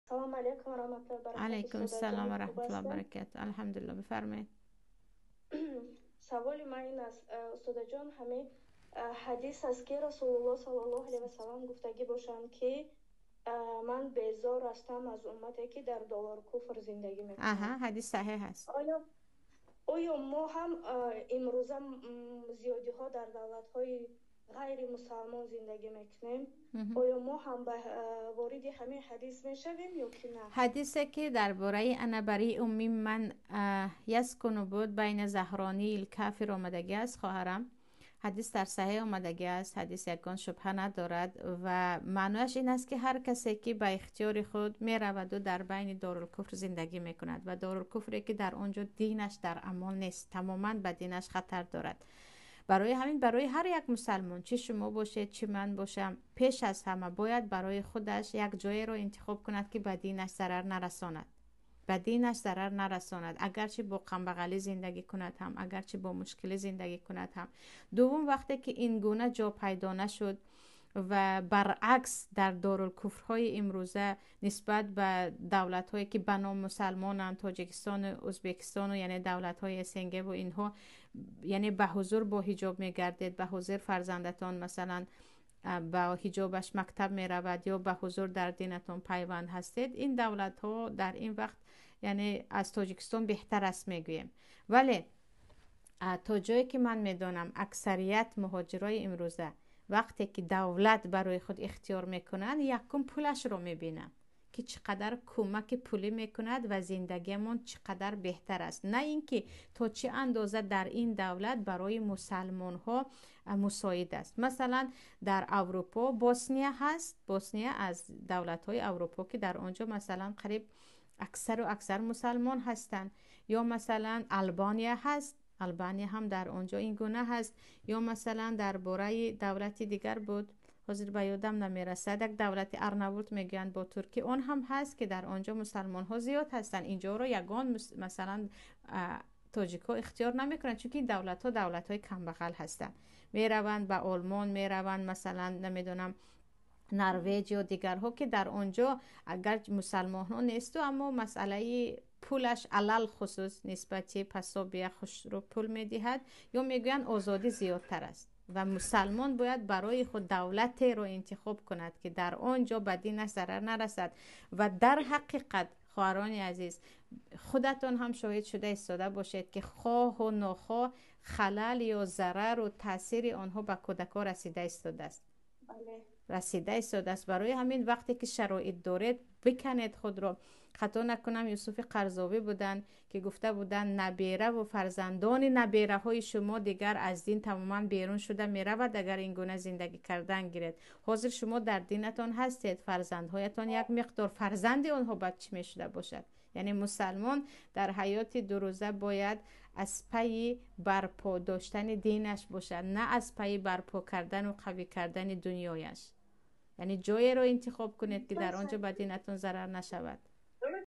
سلام علیکم و رحمت الله و برکاته. علیکم استاد السلام و جان خوب رحمت الله و هستین؟ برکاته. الحمدلله. بفرمایید. سوال من این است استاد جان، همین حدیث است که رسول الله صلی الله علیه و سلام گفتگی باشند که من بیزار هستم از امتی که در دولار کفر زندگی میکنند. حدیث صحیح است. آیا ما هم امروزه زیادی ها در دولت های غیر مسلمان زندگی میکنیم؟ آیا ما هم به وارد همین حدیث میشویم یا که نه؟ حدیثی که درباره انا بری امی من یسکن بود بین زهرانی الکافر آمدگی است خواهرم. حدیث در صحیح آمدگی است. حدیث یگان شبهه ندارد و معنیش این است که هر کسی که به اختیار خود می رود و در بین دارالکفر زندگی می کند و دارالکفری که در آنجا دینش در امان نیست، تماما به دینش خطر دارد. برای همین برای هر یک مسلمان، چه شما باشید چه من باشم، پیش از همه باید برای خودش یک جایی را انتخاب کند که به دینش ضرر نرساند. به دینش ضرر نرساند، اگرچه با غم زندگی کند هم، اگرچه با مشکل زندگی کند هم. دوم، وقتی که این گونه جا پیدا نشد و برعکس در دارالکفرهای امروزه نسبت به دولت‌هایی که به نام مسلمانند، تاجیکستان و ازبکستان و یعنی دولت‌های سنگه و اینها، یعنی به حضور با حجاب می‌گردید، به حضور فرزندتان مثلا با حجابش مکتب می رود یا به حضور در دینتون پیوند هستید، این دولت ها در این وقت یعنی از تاجیکستان بهتر است میگویم. ولی تا جایی که من میدانم اکثریت مهاجرای امروزه وقتی که دولت برای خود اختیار میکنند یکم پولش رو میبینم که چقدر کمک پولی میکند و زندگیمون چقدر بهتر است، نه اینکه تا چه اندازه در این دولت برای مسلمان ها مساعد است. مثلا در اروپا بوسنیا هست، بوسنیا از دولت های اروپا که در آنجا مثلا قریب اکثر مسلمان هستند. یا مثلا آلبانیا هست، آلبانیا هم در آنجا این گونه هست. یا مثلا در باره دولت دیگر بود، حاضر به یادم نمیرسد، یک دولت ارناووت میگن با ترکی، اون هم هست که در آنجا مسلمان ها زیاد هستن. اینجا رو یگان مثلا تاجیک ها اختیار نمیکنن، چون این دولت های کم بخل هستن. میروند به آلمان، میروند مثلا نمیدونم نروژ و دیگرها که در آنجا اگر مسلمان ها نیست اما مسئله پولش علل خصوص نسبتی پسابیه خوش رو پول میدهد، یا میگوین آزادی زیادتر است و مسلمان باید برای خود دولتی رو انتخاب کند که در آنجا به دینش ضرر نرسد. و در حقیقت خواهران عزیز، خودتون هم شاهد شده ایستاده باشید که خواه و ناخواه خلل یا ضرر و تاثیر آنها به کودکان رسیده ایستاده است. رسیده ایستاده است. برای همین وقتی که شرایط دارید بکنید خود را. خطا نکنم یوسف قرضاوی بودن که گفته بودن نبیره و فرزندان نبیره های شما دیگر از دین تماما بیرون شده می رود اگر این گونه زندگی کردن گیرید. حاضر شما در دینتان هستید، فرزندهایتان یک مقدار فرزند آنها بچه می شده باشد. یعنی مسلمان در حیات دو روزه باید از پی برپا داشتن دینش باشد، نه از پی برپا کردن و قوی کردن دنیایش. یعنی جایی رو انتخاب کنید که در آنجا به دینتون ضرر نشود.